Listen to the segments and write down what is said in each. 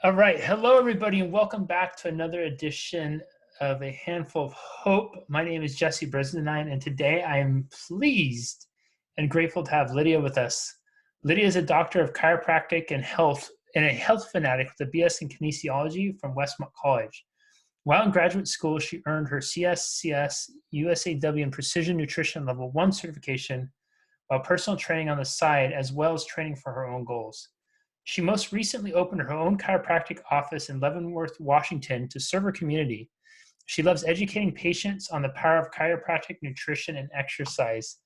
All right. Hello, everybody, and welcome back to another edition of A Handful of Hope. My name is Jesse Brisendine, and today I am pleased and grateful to have Lydia with us. Lydia is a doctor of chiropractic and health and a health fanatic with a BS in Kinesiology from Westmont College. While in graduate school, she earned her CSCS, USAW, and Precision Nutrition Level 1 certification while personal training on the side, as well as training for her own goals. She most recently opened her own chiropractic office in Leavenworth, Washington to serve her community. She loves educating patients on the power of chiropractic nutrition and exercise.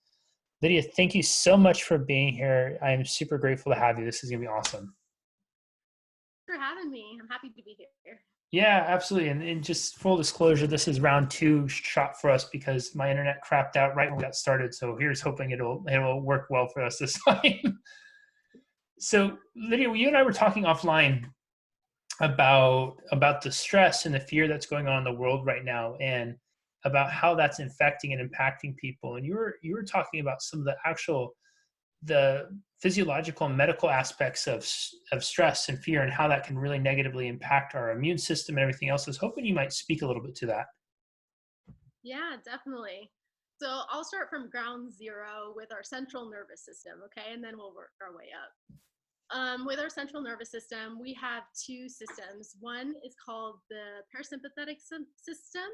Lydia, thank you so much for being here. I am super grateful to have you. This is going to be awesome. For having me. I'm happy to be here. Yeah, absolutely. And just full disclosure, this is round 2 shot for us because my internet crapped out right when we got started. So here's hoping it'll work well for us this time. So Lydia, you and I were talking offline about the stress and the fear that's going on in the world right now, and about how that's infecting and impacting people. And you were talking about some of the physiological and medical aspects of stress and fear, and how that can really negatively impact our immune system and everything else. I was hoping you might speak a little bit to that. Yeah, definitely. So I'll start from ground zero with our central nervous system, okay? And then we'll work our way up. With our central nervous system, we have two systems. One is called the parasympathetic system,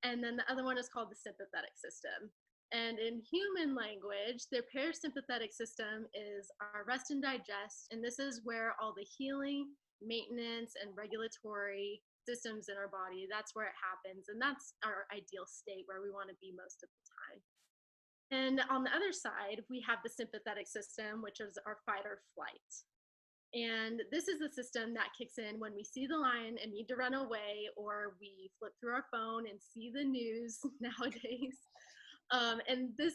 and then the other one is called the sympathetic system. And in human language, the parasympathetic system is our rest and digest, and this is where all the healing, maintenance, and regulatory systems in our body, that's where it happens, and that's our ideal state where we want to be most of the time. And on the other side, we have the sympathetic system, which is our fight or flight. And this is the system that kicks in when we see the lion and need to run away, or we flip through our phone and see the news nowadays. And this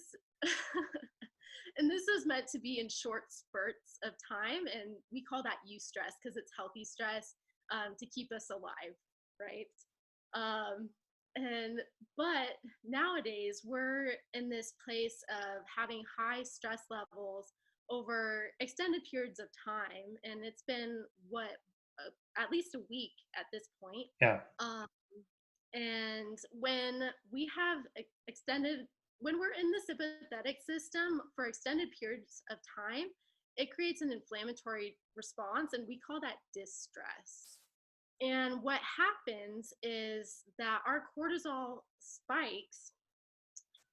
and this is meant to be in short spurts of time, and we call that eustress because it's healthy stress to keep us alive, right? But nowadays we're in this place of having high stress levels over extended periods of time, and it's been at least a week at this point. Yeah. And when we're in the sympathetic system for extended periods of time, it creates an inflammatory response, and we call that distress. And what happens is that our cortisol spikes,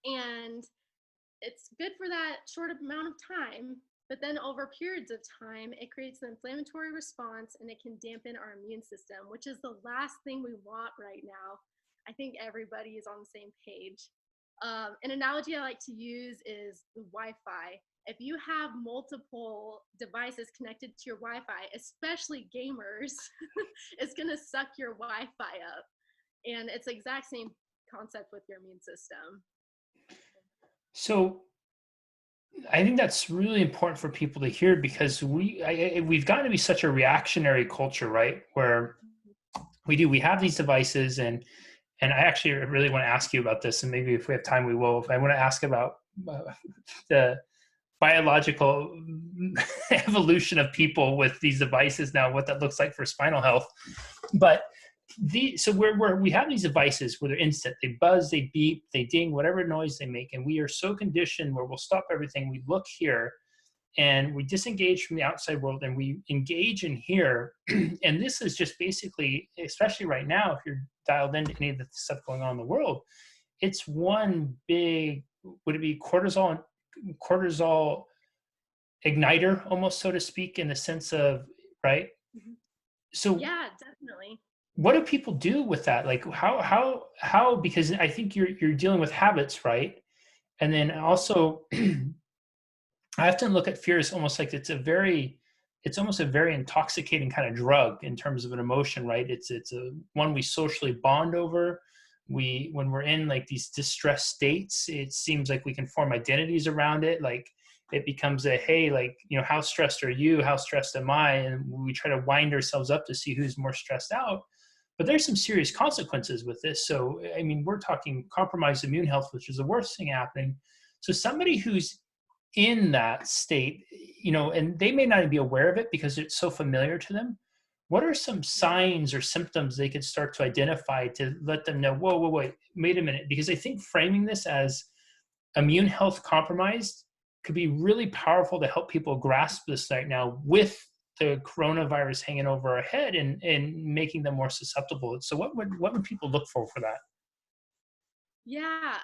and it's good for that short amount of time, but then over periods of time, it creates an inflammatory response, and it can dampen our immune system, which is the last thing we want right now. I think everybody is on the same page. An analogy I like to use is Wi-Fi. If you have multiple devices connected to your Wi-Fi, especially gamers, it's going to suck your Wi-Fi up. And it's the exact same concept with your immune system. So I think that's really important for people to hear, because we've gotten to be such a reactionary culture, right? Where we have these devices, and I actually really want to ask you about this, and maybe if we have time, we will. I want to ask about the biological evolution of people with these devices now, what that looks like for spinal health. But so we have these devices where they're instant. They buzz, they beep, they ding, whatever noise they make. And we are so conditioned where we'll stop everything. We look here and we disengage from the outside world, and we engage in here. And this is just basically, especially right now, if you're dialed into any of the stuff going on in the world, it's one big, would it be cortisol igniter almost, so to speak, in the sense of, right? Mm-hmm. So yeah, definitely. What do people do with that? Like how, because I think you're dealing with habits, right? And then also I often look at fear as almost like it's almost a very intoxicating kind of drug in terms of an emotion, right? It's a one we socially bond over. When we're in like these distressed states, it seems like we can form identities around it. Like it becomes a, hey, like, how stressed are you? How stressed am I? And we try to wind ourselves up to see who's more stressed out. But there's some serious consequences with this. So, I mean, we're talking compromised immune health, which is the worst thing happening. So somebody who's in that state, and they may not even be aware of it because it's so familiar to them. what are some signs or symptoms they could start to identify to let them know, whoa, whoa, wait a minute? Because I think framing this as immune health compromised could be really powerful to help people grasp this right now with the coronavirus hanging over our head and making them more susceptible. So what would people look for that? Yeah,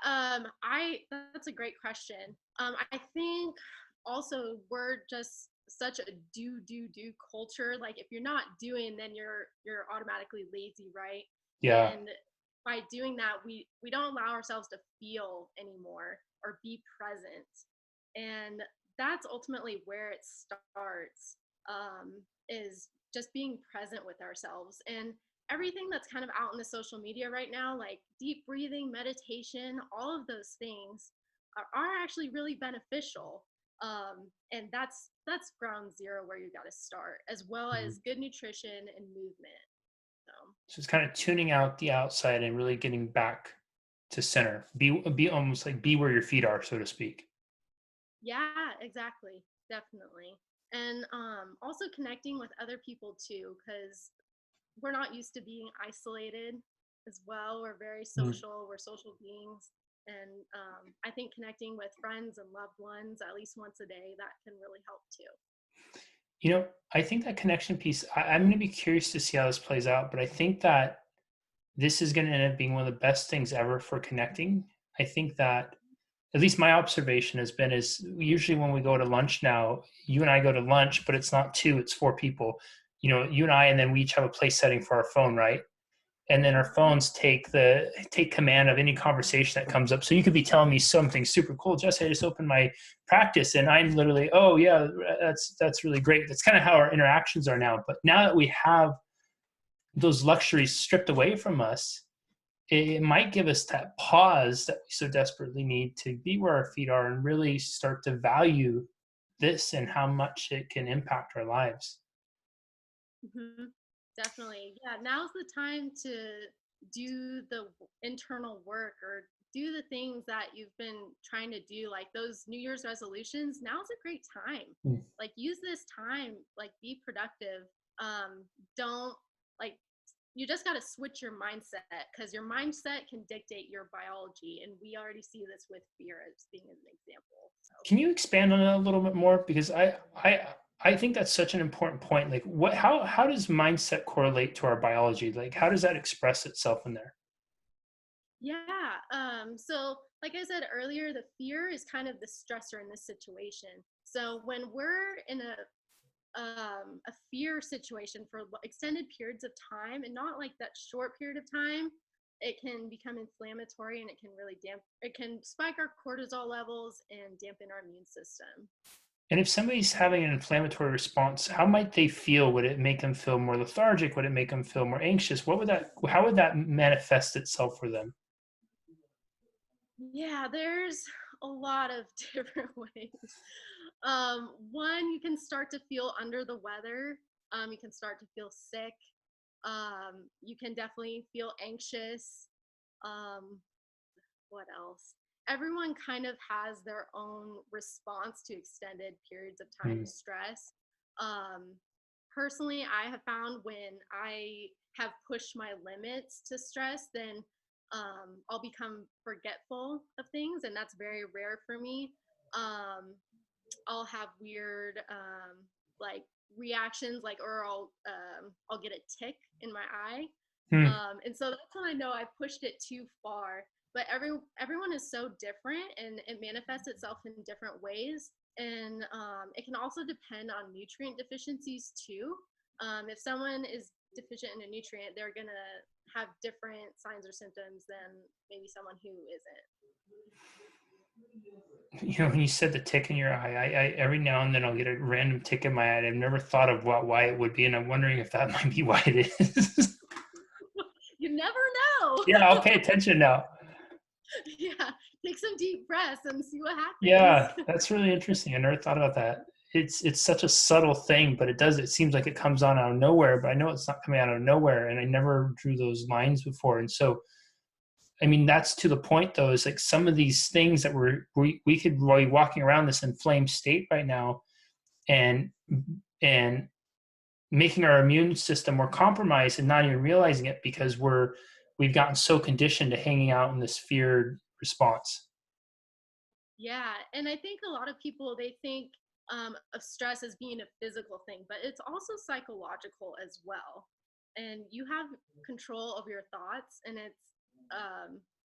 I that's a great question. I think also we're just such a do culture. Like if you're not doing, then you're automatically lazy, right? Yeah. And by doing that, we don't allow ourselves to feel anymore or be present, and that's ultimately where it starts. Um, is just being present with ourselves and everything that's kind of out in the social media right now, like deep breathing, meditation, all of those things are actually really beneficial. And that's ground zero where you got to start, as well Mhm. as good nutrition and movement. So So it's kind of tuning out the outside and really getting back to center. Be almost like be where your feet are, so to speak. yeah, exactly, definitely. And also connecting with other people too, because we're not used to being isolated as well. We're very Mm. social. We're social beings. And I think connecting with friends and loved ones at least once a day, that can really help too. I think that connection piece, I'm going to be curious to see how this plays out, but I think that this is going to end up being one of the best things ever for connecting. I think that at least my observation has been is usually when we go to lunch now, you and I go to lunch, but it's not two, it's four people. You and I, and then we each have a place setting for our phone, right? And then our Hmm. phones take command of any conversation that comes up. So you could be telling me something super cool, Jesse, I just opened my practice, and I'm literally, oh yeah, that's really great. That's kind of how our interactions are now. But now that we have those luxuries stripped away from us, it might give us that pause that we so desperately need to be where our feet are and really start to value this and how much it can impact our lives. Hmm. Definitely. Yeah, now's the time to do the internal work or do the things that you've been trying to do, like those New Year's resolutions. Now's a great time. Mm. Like, use this time, like, be productive. Don't, like, you just got to switch your mindset because your mindset can dictate your biology. And we already see this with fear as being an example. So, Can you expand on that a little bit more? Because I think that's such an important point. Like how does mindset correlate to our biology? Like how does that express itself in there? yeah. So like I said earlier, the fear is kind of the stressor in this situation. So when we're in a fear situation for extended periods of time, and not like that short period of time, it can become inflammatory and it can really it can spike our cortisol levels and dampen our immune system. And if somebody's having an inflammatory response, how might they feel? Would it make them feel more lethargic? Would it make them feel more anxious? How would that manifest itself for them? Yeah, there's a lot of different ways. One, you can start to feel under the weather. You can start to feel sick. You can definitely feel anxious. Um, what else? Everyone kind of has their own response to extended periods of time Mm. stress. Um, Personally, I have found when I have pushed my limits to stress, then I'll become forgetful of things, and that's very rare for me. Um, I'll have weird like reactions, like, or I'll get a tick in my eye, Hmm. and so that's when I know I pushed it too far. But everyone is so different, and it manifests itself in different ways. And it can also depend on nutrient deficiencies too. If someone is deficient in a nutrient, they're gonna have different signs or symptoms than maybe someone who isn't. When you said the tick in your eye, I every now and then I'll get a random tick in my eye. And I've never thought of why it would be, and I'm wondering if that might be why it is. You never know. Yeah, I'll pay attention now. Yeah, take some deep breaths and see what happens. Yeah, that's really interesting. I never thought about that. It's such a subtle thing, but it seems like it comes on out of nowhere, but I know it's not coming out of nowhere, and I never drew those lines before. And so I mean that's to the point though, is like some of these things that we could be walking around this inflamed state right now, and and making our immune system more compromised and not even realizing it because we've gotten so conditioned to hanging out in this feared response. Yeah, and I think a lot of people, they think of stress as being a physical thing, but it's also psychological as well. And you have control of your thoughts, and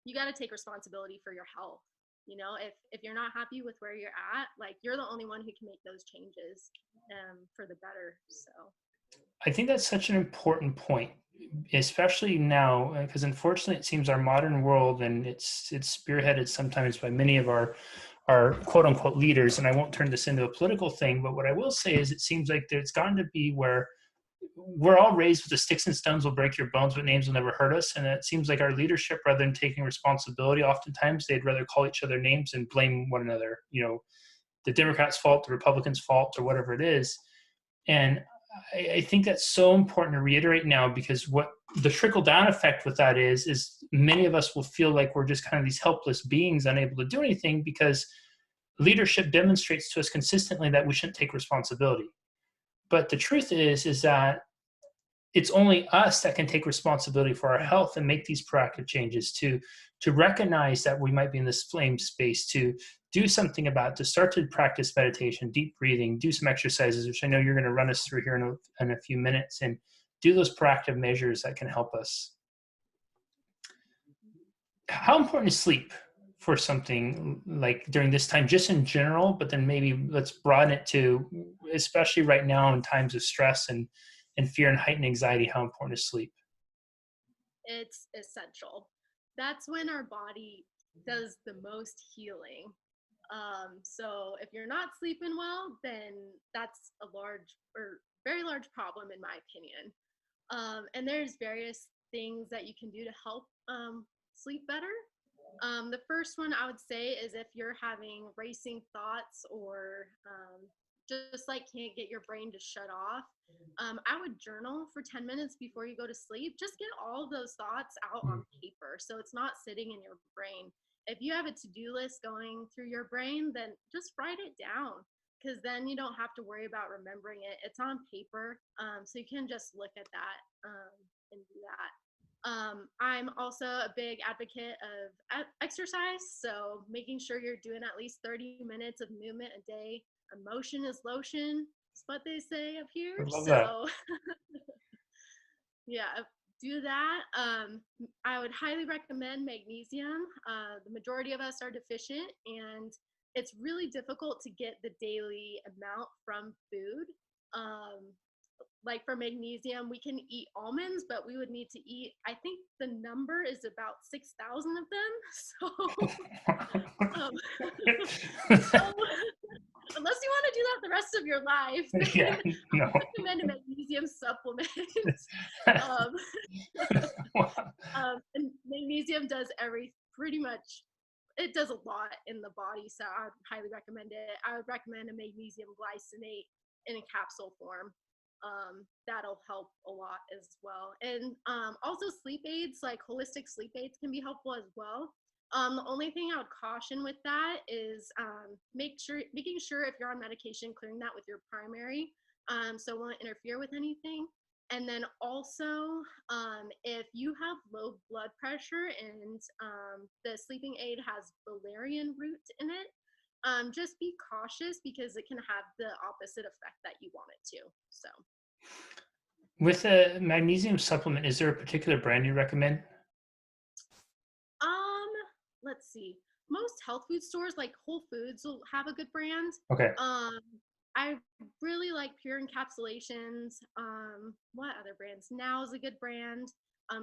you got to take responsibility for your health. You know, if you're not happy with where you're at, like, you're the only one who can make those changes for the better. So I think that's such an important point, especially now, because unfortunately, it seems our modern world, and it's spearheaded sometimes by many of our quote unquote leaders. And I won't turn this into a political thing, but what I will say is, it seems like it's gotten to be where we're all raised with the sticks and stones will break your bones, but names will never hurt us. And it seems like our leadership, rather than taking responsibility, oftentimes they'd rather call each other names and blame one another. You know, the Democrats' fault, the Republicans' fault, or whatever it is. And I think that's so important to reiterate now, because what the trickle down effect with that is many of us will feel like we're just kind of these helpless beings unable to do anything, because leadership demonstrates to us consistently that we shouldn't take responsibility. But the truth is that it's only us that can take responsibility for our health and make these proactive changes to recognize that we might be in this flame space, to do something about it, to start to practice meditation, deep breathing, do some exercises, which I know you're going to run us through here in a few minutes, and do those proactive measures that can help us. How important is sleep for something like during this time, just in general, but then maybe let's broaden it to, especially right now in times of stress and fear and heightened anxiety, how important is sleep? it's essential. That's when our body does the most healing. So if you're not sleeping well, then that's a large or very large problem, in my opinion. And there's various things that you can do to help sleep better. The first one I would say is, if you're having racing thoughts, or just like can't get your brain to shut off, I would journal for 10 minutes before you go to sleep. Just get all of those thoughts out on paper, so it's not sitting in your brain. If you have a to-do list going through your brain, then just write it down, because then you don't have to worry about remembering it. It's on paper, so you can just look at that and do that. I'm also a big advocate of exercise, so making sure you're doing at least 30 minutes of movement a day. Motion is lotion, is what they say up here. I love that. So yeah, do that. I would highly recommend magnesium. The majority of us are deficient, and it's really difficult to get the daily amount from food. Like for magnesium, we can eat almonds, but we would need to eat, I think the number is about 6,000 of them. So, so unless you want to do that the rest of your life, then Yeah, I no. would recommend a magnesium supplement. And magnesium does pretty much, it does a lot in the body, so I would highly recommend it. I would recommend a magnesium glycinate in a capsule form. That'll help a lot as well. And also sleep aids, like holistic sleep aids, can be helpful as well. The only thing I would caution with that is making sure if you're on medication, clearing that with your primary, so it won't interfere with anything. And then also, if you have low blood pressure and the sleeping aid has valerian root in it, just be cautious, because it can have the opposite effect that you want it to. So, With a magnesium supplement, is there a particular brand you recommend? um, let's see. Most health food stores, like Whole Foods, will have a good brand. Okay. I really like Pure Encapsulations. What other brands? Now is a good brand.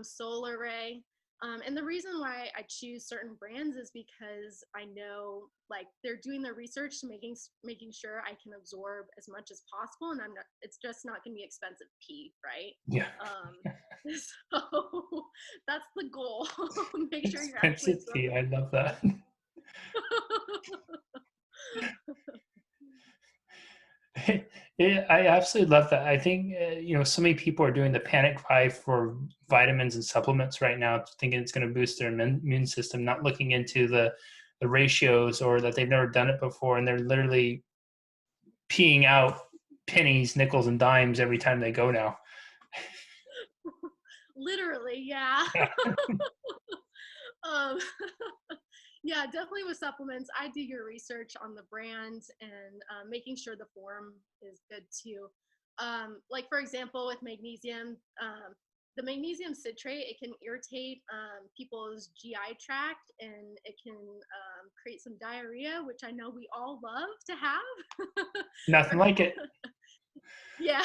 Solar Ray. And the reason why I choose certain brands is because I know, like, they're doing their research to making sure I can absorb as much as possible, and it's just not going to be expensive pee, right? Yeah. So that's the goal. Make sure you're actually Expensive tea. I love that. Yeah, I absolutely love that. I think so many people are doing the panic buy for vitamins and supplements right now, thinking it's going to boost their immune system, not looking into the ratios, or that they've never done it before, and they're literally peeing out pennies, nickels, and dimes every time they go now. Literally, yeah. Yeah. um, yeah, definitely with supplements, I do your research on the brand and making sure the form is good too. Like for example, with magnesium, the magnesium citrate, it can irritate people's GI tract and it can create some diarrhea, which I know we all love to have. Nothing like it. Yeah.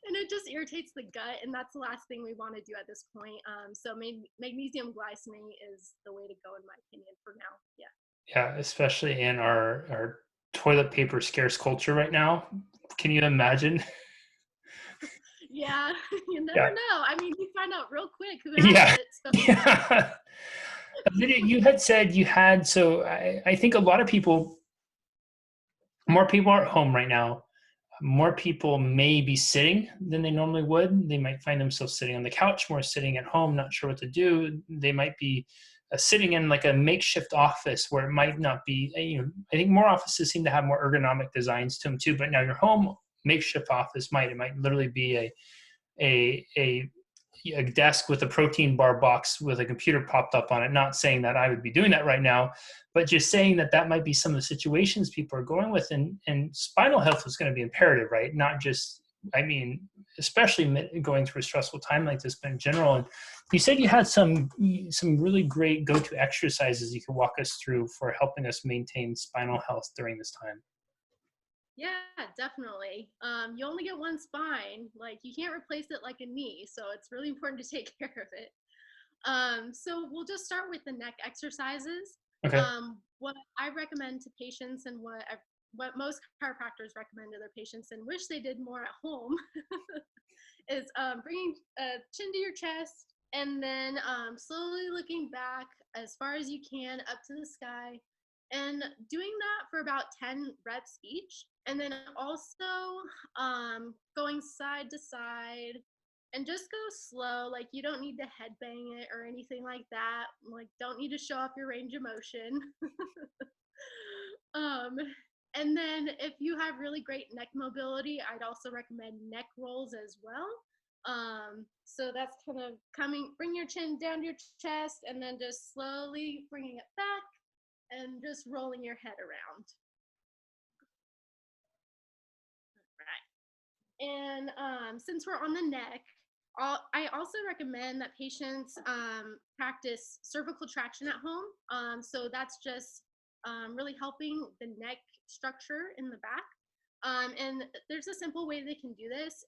And it just irritates the gut, and that's the last thing we want to do at this point. So magnesium glycinate is the way to go, in my opinion, for now. Yeah. Yeah, especially in our toilet paper scarce culture right now. Can you imagine? Yeah, you never Yeah. know. I mean, you find out real quick who has Yeah. it. So Yeah. Lydia, you had said you had, so I think a lot of people, more people are at home right now. More people may be sitting than they normally would. They might find themselves sitting on the couch, more sitting at home, not sure what to do. They might be sitting in like a makeshift office where it might not be, I think more offices seem to have more ergonomic designs to them too, but now your home makeshift office it might literally be a desk with a protein bar box with a computer popped up on it. Not saying that I would be doing that right now, but just saying that that might be some of the situations people are going with, and spinal health is going to be imperative, right? Not just, I mean, especially going through a stressful time like this, but in general. And you said you had some really great go-to exercises you could walk us through for helping us maintain spinal health during this time. yeah, definitely. You only get one spine. Like you can't replace it like a knee, so it's really important to take care of it. So we'll just start with the neck exercises. Okay. What I recommend to patients and what most chiropractors recommend to their patients and wish they did more at home is bringing chin to your chest and then slowly looking back as far as you can up to the sky and doing that for about 10 reps each. And then also going side to side and just go slow. Like you don't need to headbang it or anything like that. Like don't need to show off your range of motion. um, and then if you have really great neck mobility, I'd also recommend neck rolls as well. So that's kind of bring your chin down to your chest and then just slowly bringing it back and just rolling your head around. Right. And since we're on the neck, I also recommend that patients practice cervical traction at home. So that's just really helping the neck structure in the back. And there's a simple way they can do this.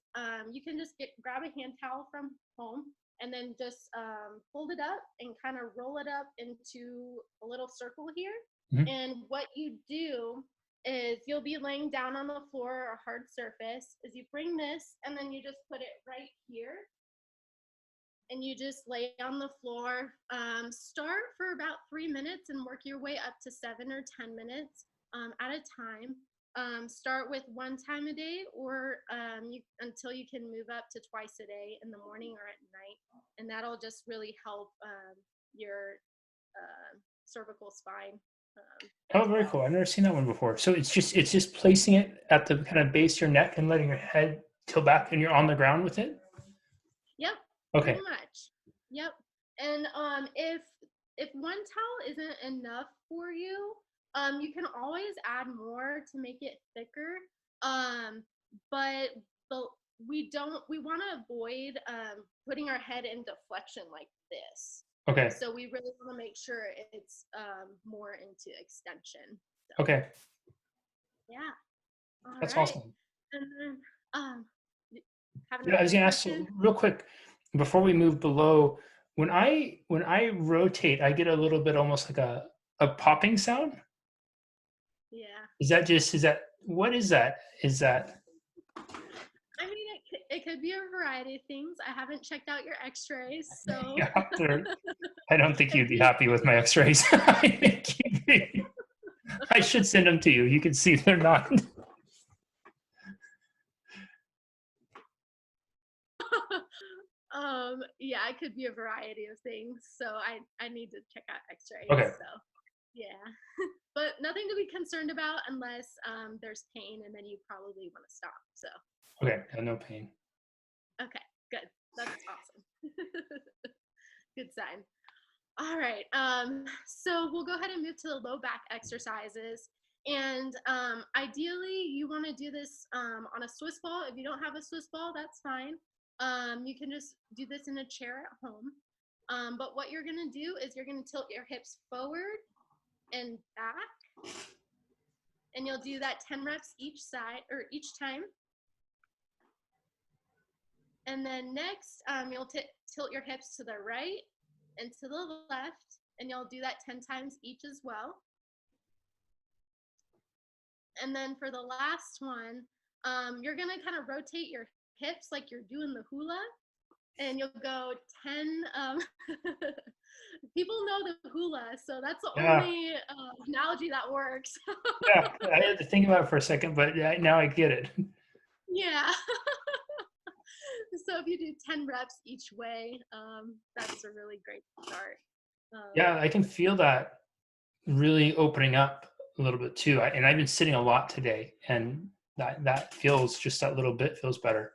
You can just grab a hand towel from home and then just fold it up and kind of roll it up into a little circle here. Mm-hmm. And what you do is you'll be laying down on the floor or a hard surface is you bring this and then you just put it right here and you just lay on the floor. Start for about 3 minutes and work your way up to 7 or 10 minutes at a time. Start with 1 time a day or until you can move up to twice a day in the morning or at night. And that'll just really help your cervical spine. Oh, very cool. I've never seen that one before. So it's just placing it at the kind of base of your neck and letting your head tilt back and you're on the ground with it? Yep, Okay. pretty much. Yep. And if one towel isn't enough for you, you can always add more to make it thicker. But the we want to avoid putting our head into flexion like this. Okay. So we really want to make sure it's more into extension. So, Okay. yeah. All That's right. awesome. And then have Yeah, I was another gonna ask question. real quick before we move below, when I rotate, I get a little bit almost like a popping sound. Yeah. Is that what is that? Is that I mean, it could be a variety of things. I haven't checked out your x-rays, so yeah, I don't think you'd if be you happy with my x-rays. I should send them to you. You can see they're not. yeah, it could be a variety of things. So I need to check out x-rays. Okay. So yeah. but nothing to be concerned about unless there's pain, and then you probably want to stop. So, Okay, no pain. okay, good. That's awesome. Good sign. All right. So we'll go ahead and move to the low back exercises. And ideally, you want to do this on a Swiss ball. If you don't have a Swiss ball, that's fine. You can just do this in a chair at home. But what you're going to do is you're going to tilt your hips forward and back. And you'll do that 10 reps each side or each time. And then next, you'll tilt your hips to the right and to the left, and you'll do that 10 times each as well. And then for the last one, you're gonna kind of rotate your hips like you're doing the hula, and you'll go 10, people know the hula, so that's the only analogy that works. Yeah, I had to think about it for a second, but now I get it. Yeah. So if you do 10 reps each way, that's a really great start. Yeah, I can feel that really opening up a little bit too. And I've been sitting a lot today, and that feels just that little bit feels better.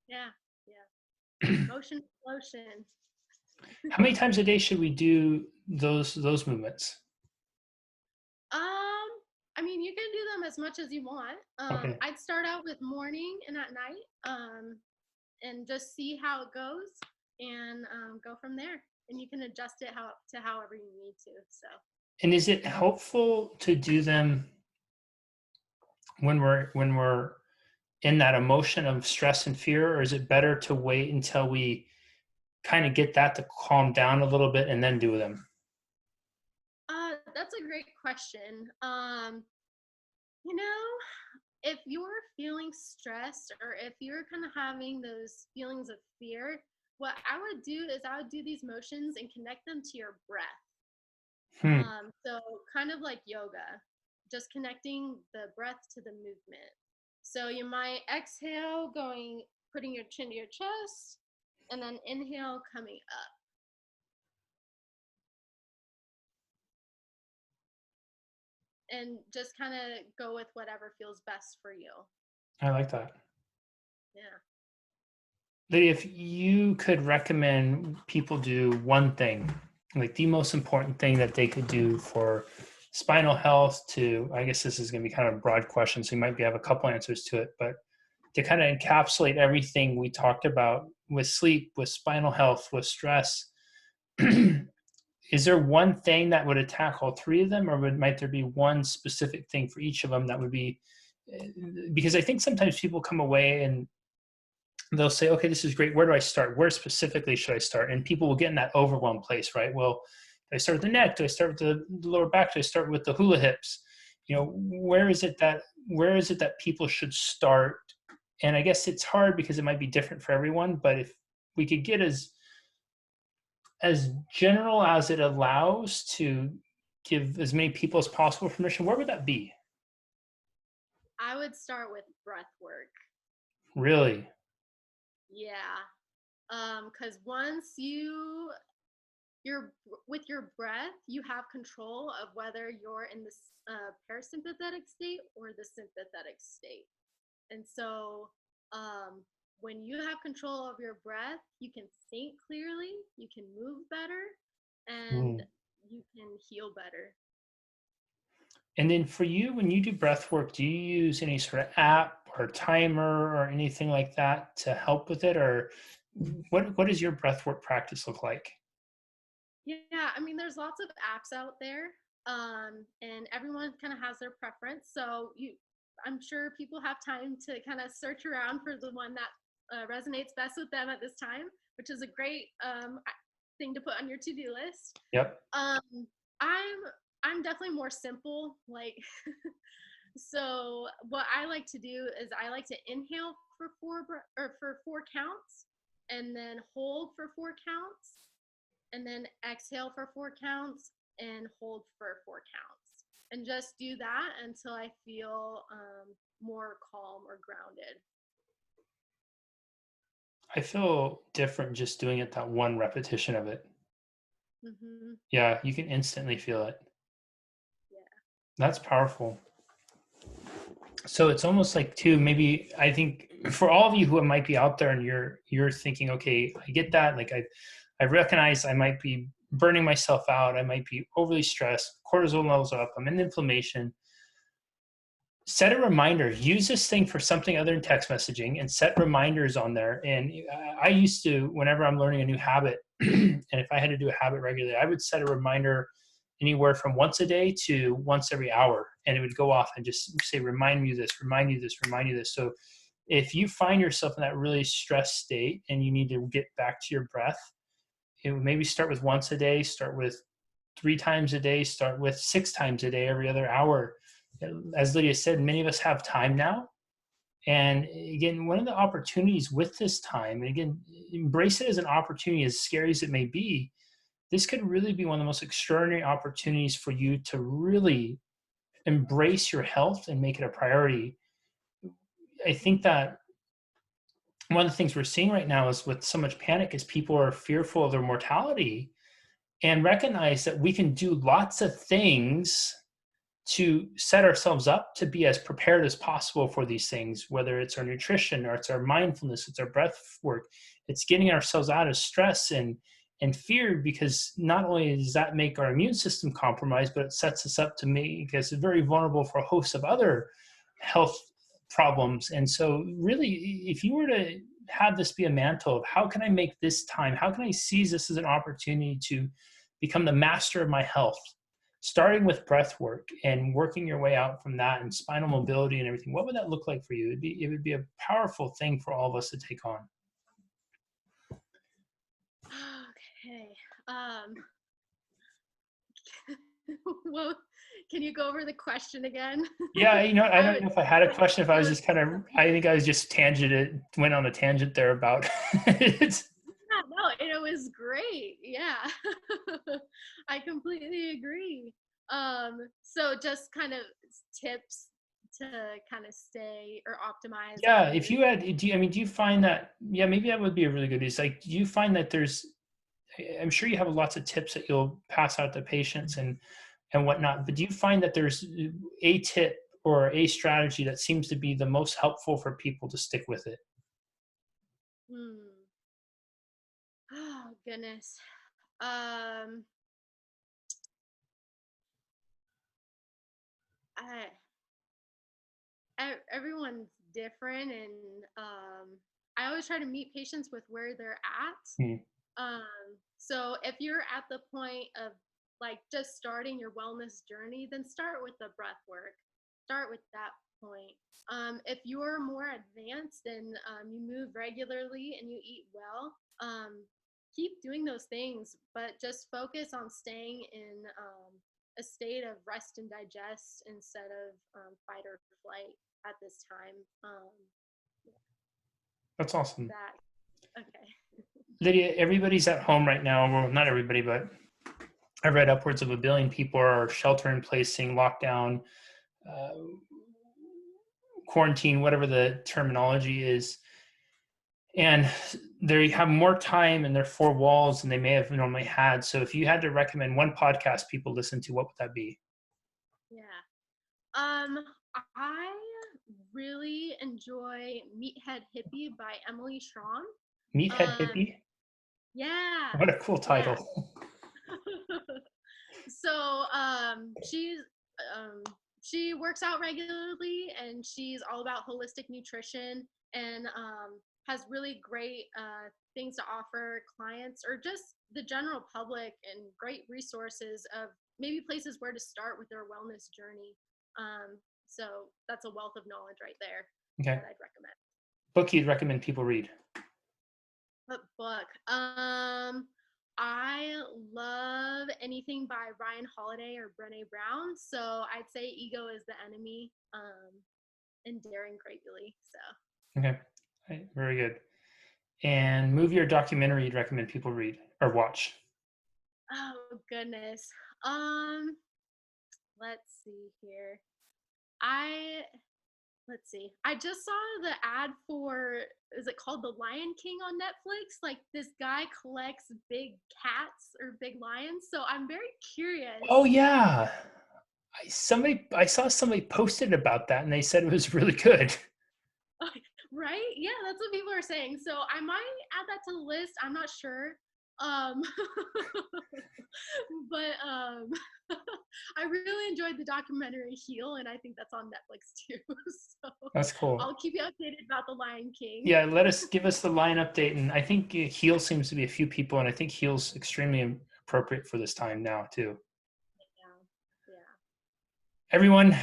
Yeah, yeah. Motion, motion. How many times a day should we do those movements? I mean, you can do them as much as you want. Okay. I'd start out with morning and at night, and just see how it goes, and go from there. And you can adjust it to however you need to. So. And is it helpful to do them when we're in that emotion of stress and fear, or is it better to wait until we kind of get that to calm down a little bit and then do them? That's a great question. You know, if you're feeling stressed or if you're kind of having those feelings of fear, what I would do is I would do these motions and connect them to your breath. So kind of like yoga, just connecting the breath to the movement. So you might exhale, putting your chin to your chest, and then inhale, coming up. And just kind of go with whatever feels best for you. I like that. Yeah. Lydia, if you could recommend people do one thing, like the most important thing that they could do for spinal health I guess this is going to be kind of a broad question, so you might have a couple answers to it, but to kind of encapsulate everything we talked about with sleep, with spinal health, with stress, is there one thing that would attack all three of them, or might there be one specific thing for each of them that would be, because I think sometimes people come away and they'll say, okay, this is great. Where do I start? Where specifically should I start? And people will get in that overwhelmed place, right? Well, do I start with the neck? Do I start with the lower back? Do I start with the hula hips? Where is it that people should start? And I guess it's hard because it might be different for everyone, but if we could get as general as it allows to give as many people as possible permission, where would that be? I would start with breath work. Really? Yeah. Because once you're with your breath, you have control of whether you're in the parasympathetic state or the sympathetic state. And so when you have control of your breath, you can think clearly, you can move better, and you can heal better. And then for you, when you do breath work, do you use any sort of app or timer or anything like that to help with it? Or what does your breath work practice look like? Yeah, I mean, there's lots of apps out there, and everyone kind of has their preference. So I'm sure people have time to kind of search around for the one that resonates best with them at this time, which is a great thing to put on your to-do list. Yep. I'm definitely more simple. Like, so what I like to do is I like to inhale for four counts, and then hold for 4 counts, and then exhale for 4 counts, and hold for 4 counts, and just do that until I feel more calm or grounded. I feel different just doing it, that one repetition of it. Mm-hmm. Yeah, you can instantly feel it. That's powerful. So it's almost like too, maybe I think for all of you who might be out there and you're thinking, okay, I get that. Like I recognize I might be burning myself out. I might be overly stressed. Cortisol levels are up. I'm in inflammation. Set a reminder. Use this thing for something other than text messaging, and set reminders on there. And I used to, whenever I'm learning a new habit, and if I had to do a habit regularly, I would set a reminder anywhere from once a day to once every hour, and it would go off and just say, remind me of this, remind you this, remind you this. So if you find yourself in that really stressed state and you need to get back to your breath, it would maybe start with once a day, start with 3 times a day, start with 6 times a day, every other hour. As Lydia said, many of us have time now. And again, one of the opportunities with this time, and again, embrace it as an opportunity, as scary as it may be, this could really be one of the most extraordinary opportunities for you to really embrace your health and make it a priority. I think that one of the things we're seeing right now is with so much panic is people are fearful of their mortality, and recognize that we can do lots of things to set ourselves up to be as prepared as possible for these things, whether it's our nutrition or it's our mindfulness, it's our breath work, it's getting ourselves out of stress and fear, because not only does that make our immune system compromised, but it sets us up to make us very vulnerable for a host of other health problems. And so really, if you were to have this be a mantle of how can I make this time, how can I seize this as an opportunity to become the master of my health, starting with breath work and working your way out from that, and spinal mobility and everything, what would that look like for you? It would be a powerful thing for all of us to take on. Okay. Well, can you go over the question again? Yeah, I I don't would, know if I had a like, question, if I it was was just kind of, I think I was just went on a tangent there about it. yeah, no, it was great. Yeah. I completely agree. So just kind of tips to kind of stay or optimize our Yeah, if mood. you had, do you find that, yeah, maybe that would be a really good, is like, do you find that I'm sure you have lots of tips that you'll pass out to patients and whatnot, but do you find that there's a tip or a strategy that seems to be the most helpful for people to stick with it? Hmm. Oh goodness. Um, I everyone's different, and I always try to meet patients with where they're at. Hmm. So if you're at the point of like just starting your wellness journey, then start with the breath work. Start with that point. If you're more advanced and you move regularly and you eat well, keep doing those things, but just focus on staying in a state of rest and digest instead of fight or flight at this time. That's awesome. That okay. Lydia, everybody's at home right now. Well, not everybody, but I read upwards of 1 billion people are shelter in place, seeing lockdown, uh, quarantine, whatever the terminology is. And they have more time in their 4 walls than they may have normally had. So if you had to recommend one podcast people listen to, what would that be? Yeah. Um, I really enjoy Meathead Hippie by Emily Schramm. Meathead Um, Hippie? yeah, What a cool yeah. title. So um, she works out regularly, and she's all about holistic nutrition, and has really great things to offer clients or just the general public, and great resources of maybe places where to start with their wellness journey. So that's a wealth of knowledge right there Okay. that I'd recommend. Book you'd recommend people read? What book? I love anything by Ryan Holiday or Brené Brown. So I'd say Ego is the Enemy, and Daring Greatly. So Okay. Right, very good. And movie or documentary you'd recommend people read or watch? oh goodness. Um, let's see here. I let's see. I just saw the ad for, is it called The Lion King on Netflix? Like this guy collects big cats or big lions. So I'm very Oh curious. yeah. I saw somebody posted about that and they said it was really good. Right? Yeah, that's what people are saying. So I might add that to the list. I'm not sure. Um, but I really enjoyed the documentary Heal, and I think that's on Netflix too. So That's cool. I'll keep you updated about the Lion King. Yeah, give us the line update. And I think Heal seems to be a few people, and I think Heal's extremely appropriate for this time now too. Yeah, yeah. Everyone,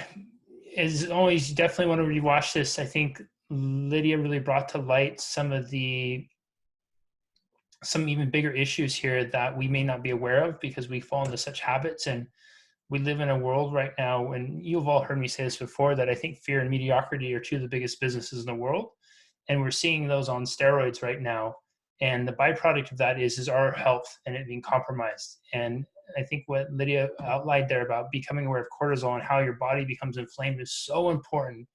as always, you definitely want to rewatch this. I think Lydia really brought to light some even bigger issues here that we may not be aware of because we fall into such habits. And we live in a world right now, and you've all heard me say this before, that I think fear and mediocrity are two of the biggest businesses in the world. And we're seeing those on steroids right now. And the byproduct of that is our health and it being compromised. And I think what Lydia outlined there about becoming aware of cortisol and how your body becomes inflamed is so important,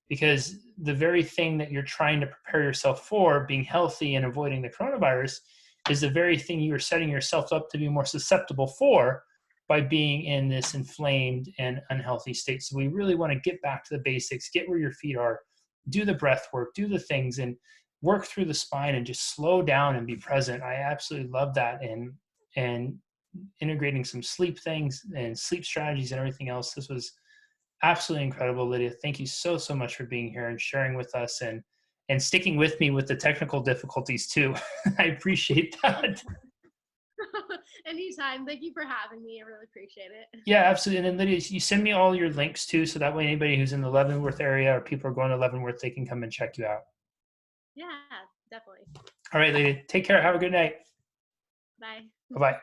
because the very thing that you're trying to prepare yourself for, being healthy and avoiding the coronavirus, is the very thing you are setting yourself up to be more susceptible for by being in this inflamed and unhealthy state. So we really want to get back to the basics, get where your feet are, do the breath work, do the things, and work through the spine and just slow down and be present. I absolutely love that. And integrating some sleep things and sleep strategies and everything else. This was absolutely incredible, Lydia. Thank you so much for being here and sharing with us, and sticking with me with the technical difficulties too. I appreciate that. Anytime. Thank you for having me. I really appreciate it. Yeah, absolutely. And then Lydia, you send me all your links too, so that way anybody who's in the Leavenworth area or people are going to Leavenworth, they can come and check you out. Yeah, definitely. All right, Lydia, take care. Have a good night. Bye. Bye-bye.